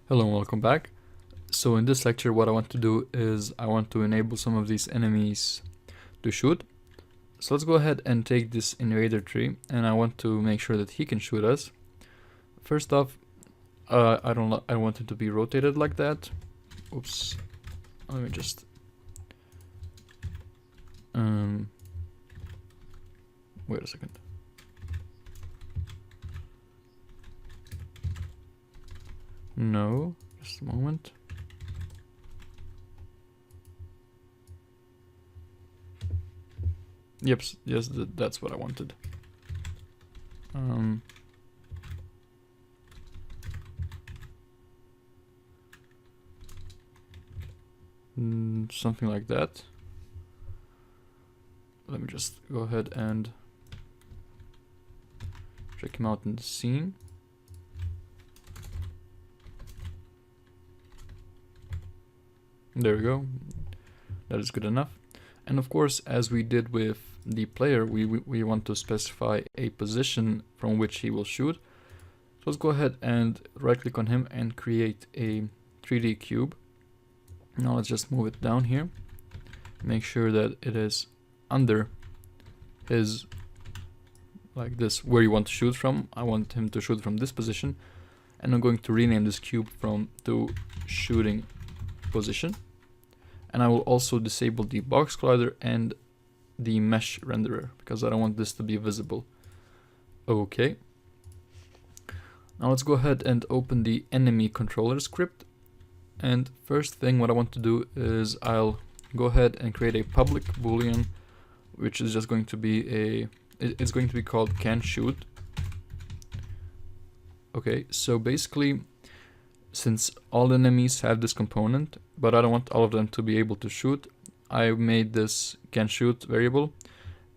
Hello and welcome back. So in this lecture what I want to do is I want to enable some of these enemies to shoot. So let's go ahead and take this invader tree and I want to make sure that he can shoot us. First off, I want it to be rotated like that. Oops. Let me just wait a second. No, just a moment. Yep, yes, that's what I wanted. Something like that. Let me just go ahead and check him out in the scene. There we go. That is good enough. And of course, as we did with the player, we want to specify a position from which he will shoot. So let's go ahead and right click on him and create a 3D cube. Now let's just move it down here. Make sure that it is under his, like this, where you want to shoot from. I want him to shoot from this position. And I'm going to rename this cube to shooting position. And I will also disable the box collider and the mesh renderer because I don't want this to be visible. Okay. Now let's go ahead and open the enemy controller script. And first thing what I want to do is I'll go ahead and create a public boolean, which is just going to be it's going to be called can shoot. Okay, so basically, since all enemies have this component, but I don't want all of them to be able to shoot, I made this can shoot variable,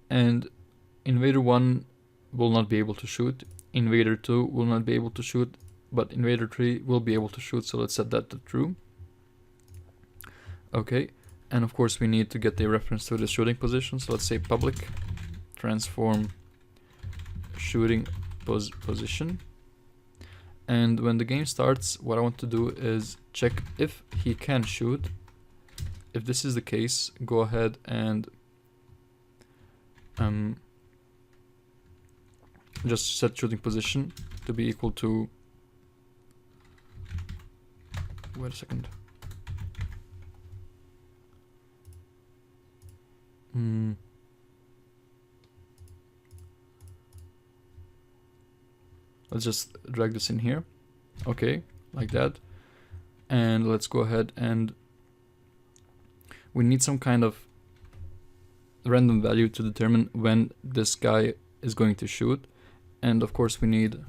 and invader 1 will not be able to shoot, invader 2 will not be able to shoot, but invader 3 will be able to shoot, so let's set that to true. Okay, and of course we need to get a reference to the shooting position, so let's say public transform shooting position. And when the game starts, what I want to do is check if he can shoot. If this is the case, go ahead and just set shooting position to be equal to, wait a second. Let's just drag this in here. Okay, like that. And let's go ahead and we need some kind of random value to determine when this guy is going to shoot. And of course we need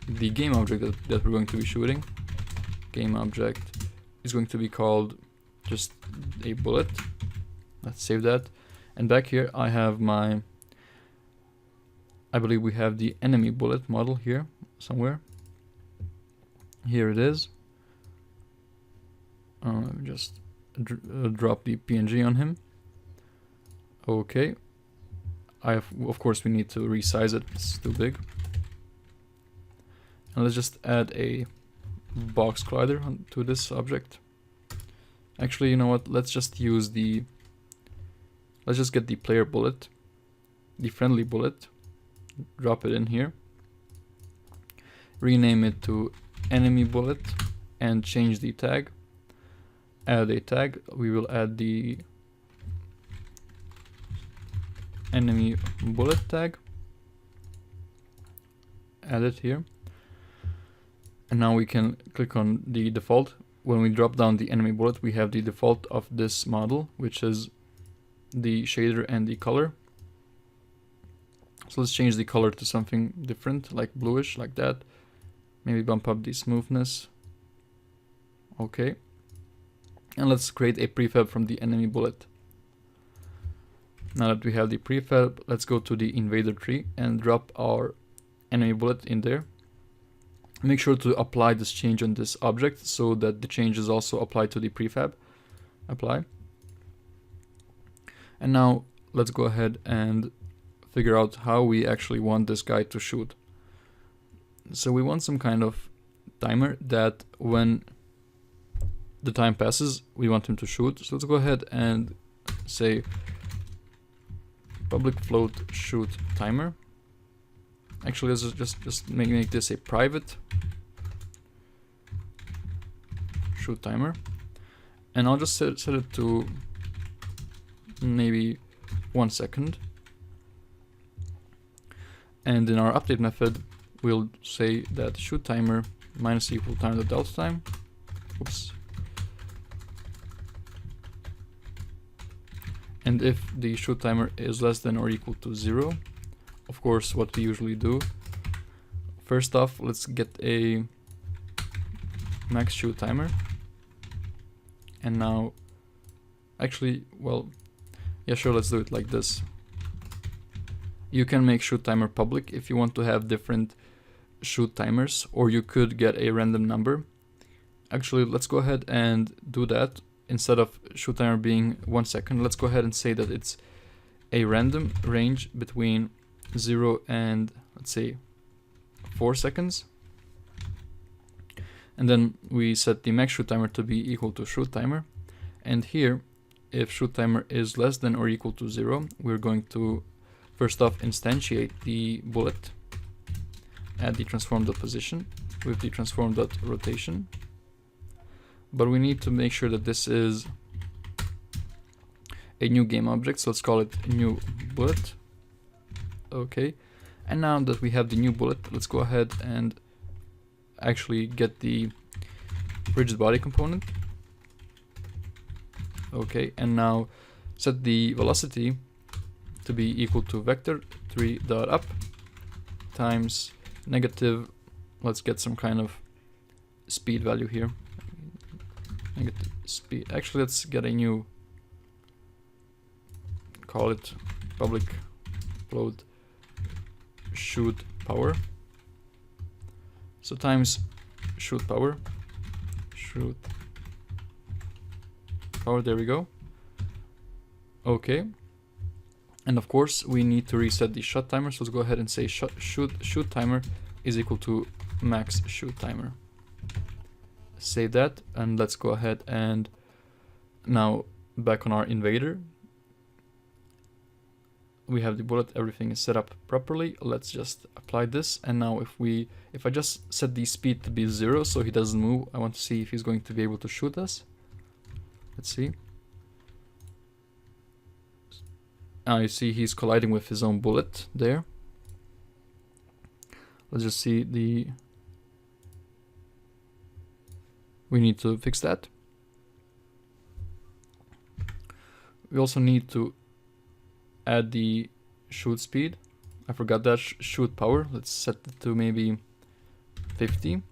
the game object that we're going to be shooting. Game object is going to be called just a bullet. Let's save that. And back here I have I believe we have the enemy bullet model here somewhere. Here it is. Just drop the PNG on him. Okay. Of course we need to resize it, it's too big. And let's just add a box collider to this object. Actually, you know what? Let's just use let's just get the player bullet, the friendly bullet, drop it in here, rename it to enemy bullet, and change the tag. Add a tag. We will add the enemy bullet tag. Add it here. And now we can click on the default. When we drop down the enemy bullet, we have the default of this model, which is the shader and the color. So let's change the color to something different, like bluish, like that. Maybe bump up the smoothness. Okay. And let's create a prefab from the enemy bullet. Now that we have the prefab, let's go to the invader tree and drop our enemy bullet in there. Make sure to apply this change on this object so that the change is also applied to the prefab. Apply. And now let's go ahead and figure out how we actually want this guy to shoot. So we want some kind of timer that when the time passes, we want him to shoot. So let's go ahead and say public float shoot timer. Actually, let's just make this a private shoot timer, and I'll just set it to maybe 1 second. And in our update method, we'll say that shoot timer minus equal time.delta time. Oops. And if the shoot timer is less than or equal to 0, of course, what we usually do, first off, let's get a max shoot timer. And now, actually, well, yeah, sure, let's do it like this. You can make shoot timer public if you want to have different shoot timers, or you could get a random number. Actually, let's go ahead and do that. Instead of shoot timer being 1 second, let's go ahead and say that it's a random range between 0 and, let's say, 4 seconds. And then we set the max shoot timer to be equal to shoot timer. And here, if shoot timer is less than or equal to 0, we're going to first off instantiate the bullet at the transform.position with the transform.rotation. But we need to make sure that this is a new game object, so let's call it new bullet. Okay, and now that we have the new bullet, let's go ahead and actually get the rigid body component. Okay, and now set the velocity to be equal to vector 3.up times negative, let's get some kind of speed value here. Negative speed. Actually, let's get a new, call it public float shoot power. So times shoot power, there we go. Okay, and of course we need to reset the shot timer, so let's go ahead and say shoot timer is equal to max shoot timer. Save that, and let's go ahead and now back on our invader. We have the bullet, everything is set up properly. Let's just apply this, and now if I just set the speed to be 0 so he doesn't move, I want to see if he's going to be able to shoot us. Let's see. Now you see he's colliding with his own bullet there. Let's just see the... We need to fix that. We also need to add the shoot speed. I forgot that. Shoot power. Let's set it to maybe 50.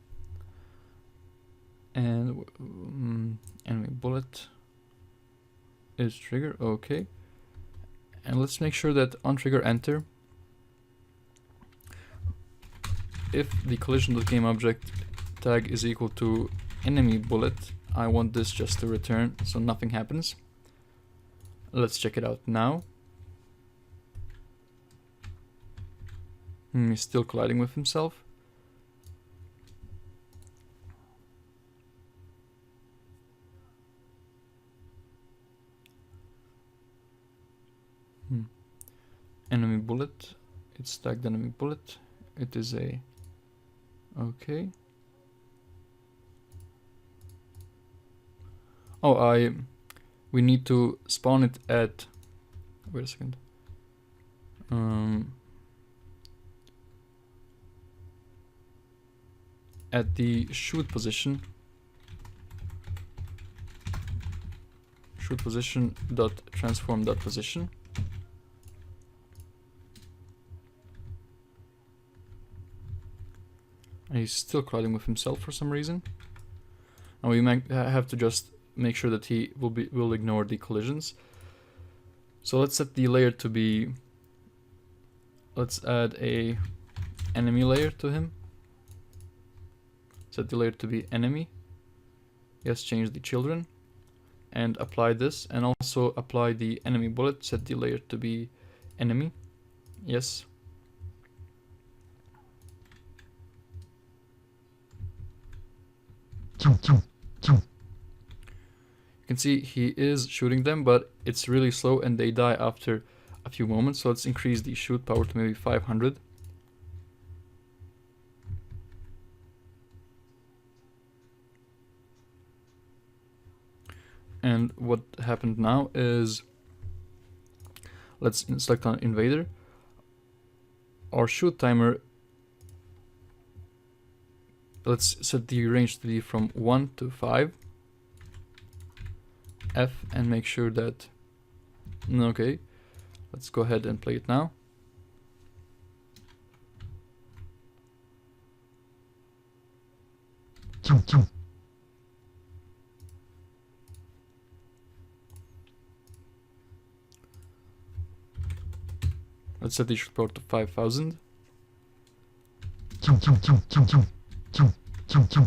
And enemy bullet is trigger. Okay. And let's make sure that on trigger enter, if the collision.game object tag is equal to enemy bullet, I want this just to return so nothing happens. Let's check it out now. He's still colliding with himself. Enemy bullet. It's tagged enemy bullet. It is a... Okay. Oh, we need to spawn it at... Wait a second. At the shoot position. Shoot position dot transform dot position. And he's still colliding with himself for some reason. And we might have to just make sure that he will ignore the collisions. So let's set the layer to be... Let's add a enemy layer to him. Set the layer to be enemy. Yes, change the children. And apply this. And also apply the enemy bullet. Set the layer to be enemy. Yes. You can see he is shooting them, but it's really slow and they die after a few moments. So let's increase the shoot power to maybe 500. And what happened now is, let's select on invader. Our shoot timer, let's set the range to be from 1 to 5. F and make sure that, okay, let's go ahead and play it now. Let's set the shoot power to 5000.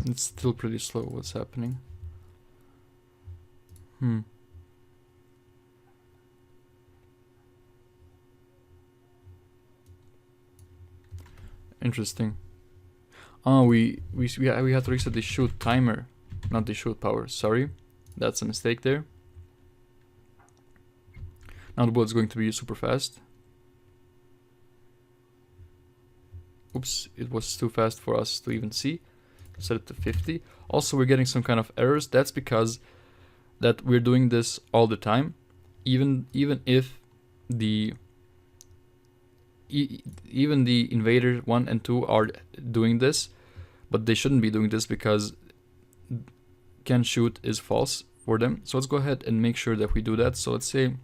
It's still pretty slow. What's happening? Interesting. Oh, we had to reset the shoot timer, not the shoot power. Sorry, that's a mistake there. Now the bullet's going to be super fast. Oops, it was too fast for us to even see. Set it to 50. Also, we're getting some kind of errors. That's because that we're doing this all the time, even if the even the invader 1 and 2 are doing this, but they shouldn't be doing this because can shoot is false for them. So let's go ahead and make sure that we do that. So let's say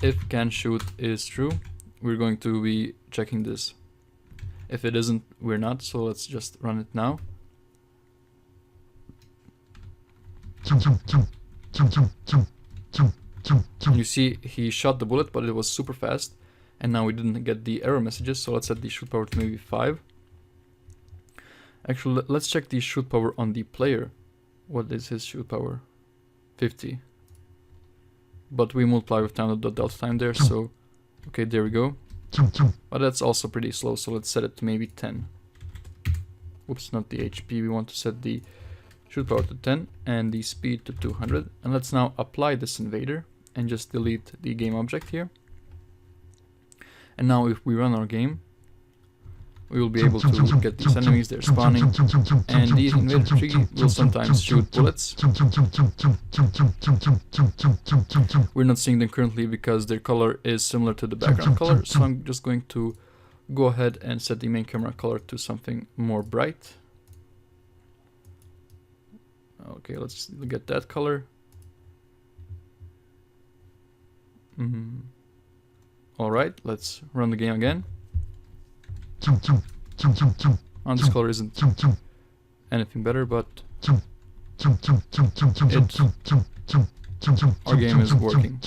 if can shoot is true, we're going to be checking this. If it isn't, we're not. So let's just run it now. You see he shot the bullet, but it was super fast, and now we didn't get the error messages. So let's set the shoot power to maybe 5. Actually, let's check the shoot power on the player. What is his shoot power? 50. But we multiply with time the delta time there, so okay, there we go. But that's also pretty slow, so let's set it to maybe 10. Oops, not the HP. We want to set the shoot power to 10 and the speed to 200. And let's now apply this invader and just delete the game object here. And now if we run our game, we will be able to get these enemies. They're spawning, and the invader tree will sometimes shoot bullets. We're not seeing them currently because their color is similar to the background color, so I'm just going to go ahead and set the main camera color to something more bright. Okay, let's get that color. Alright, let's run the game again. This color isn't anything better, but our game is working.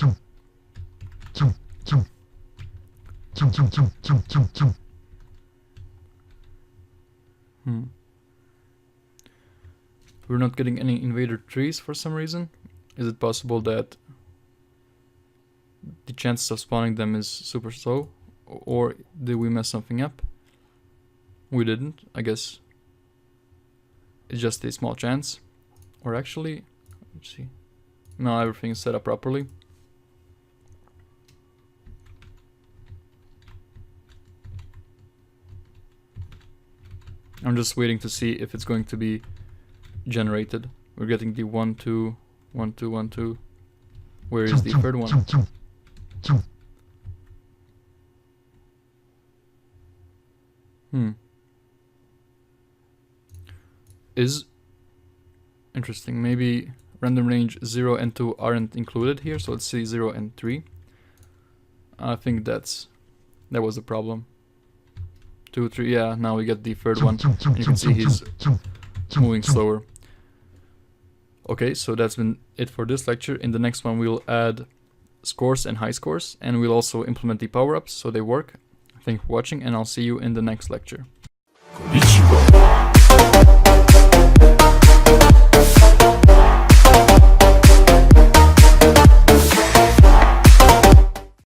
We're not getting any invader trees for some reason. Is it possible that the chances of spawning them is super slow? Or did we mess something up? We didn't, I guess. It's just a small chance. Or actually, let's see. No, everything is set up properly. I'm just waiting to see if it's going to be generated. We're getting the 1, 2, 1, 2, 1, 2. Where is the third one? Is interesting. Maybe random range 0 and 2 aren't included here, so let's see 0 and 3. I think that was the problem. 2, 3, yeah, now we get the third one, and you can see he's moving slower. Okay, so that's been it for this lecture. In the next one we'll add scores and high scores, and we'll also implement the power-ups so they work. Thank you for watching, and I'll see you in the next lecture.